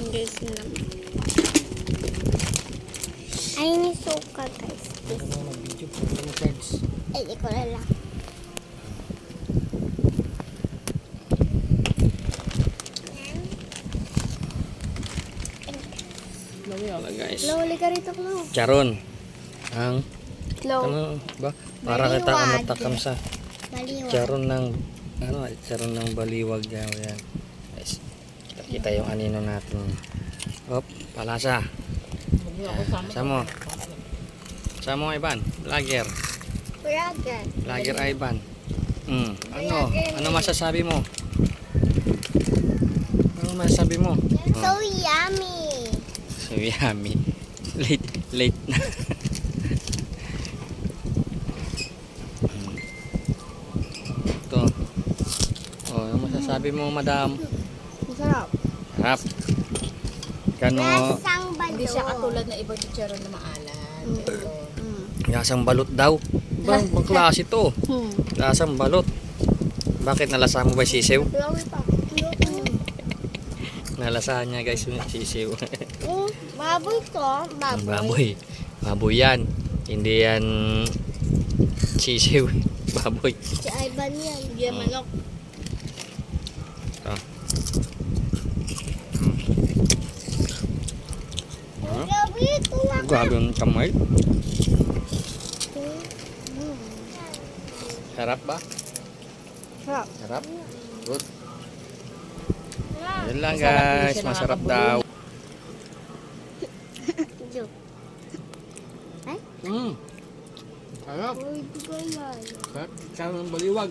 guys na. Ay, may suka guys. Ano na mag-video po ng cards. Ay, di ko na lang. Wala guys. Lawali ka rito, Klo. Charon. Ang Klo. ano ba? Para kita Baliwag. matakam sa Baliwag. charon ng charon ng baliwag yan. Yan. Guys. Kita yung anino natin. Hop, palasa. Samo. Samo Ivan, vlogger. Vlogger. Vlogger Ivan. Ano masasabi mo? Ano masasabi mo? So yummy. So yummy. Late na. Ito. Oh, ano masasabi mo, madam? Masarap. Harap. Kano, Lasang balot. Hindi siya katulad na ibang chicharon na maalat. Ito. lasang balot daw. Bang klase to? Lasang balot. Bakit nalasa mo ba yung sisiw? Laway pa. Nalasa niya guys yung sisiw. Baboy to. Baboy. Baboy. Baboy yan. Hindi yan sisiw. Baboy. Si Ivan yan. Hindi yan manok. Grabe ito lang. Grabe yung kamay. Sarap ba? Sarap. Sarap? Good. Yun lang guys. Masarap daw. Joke. Sarap. Uy, di ko yan. Sarap. Sarap ng baliwag.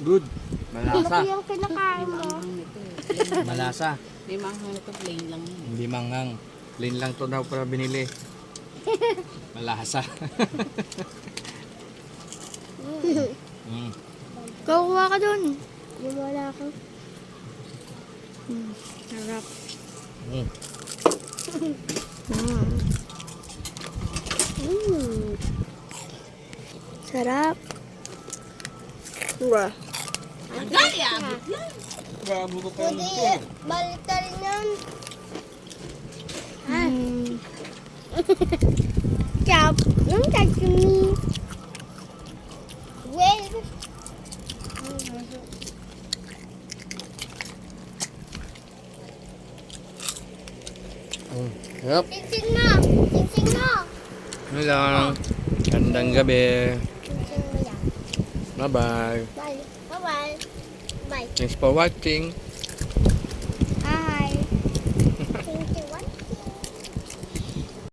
Good. Malasa. Ano yung kinakain mo? Malasa. Hindi manghang ito, plain lang yun. Hindi mangang. Plain lang to daw para binili. Malasa. Kukuha ka dun. Wala ka. Sarap. Sarap. Wah. Ang gali, abot yan. Grabe ko pa Pwede, balik ka rin yan. Chop. Yung sashimi. Well. Yup. Tinsing mo. Tinsing mo. Ano lang. Gandang gabi. Tinsing mo yan. Bye-bye. Bye. Bye-bye. Bye. Thanks for watching.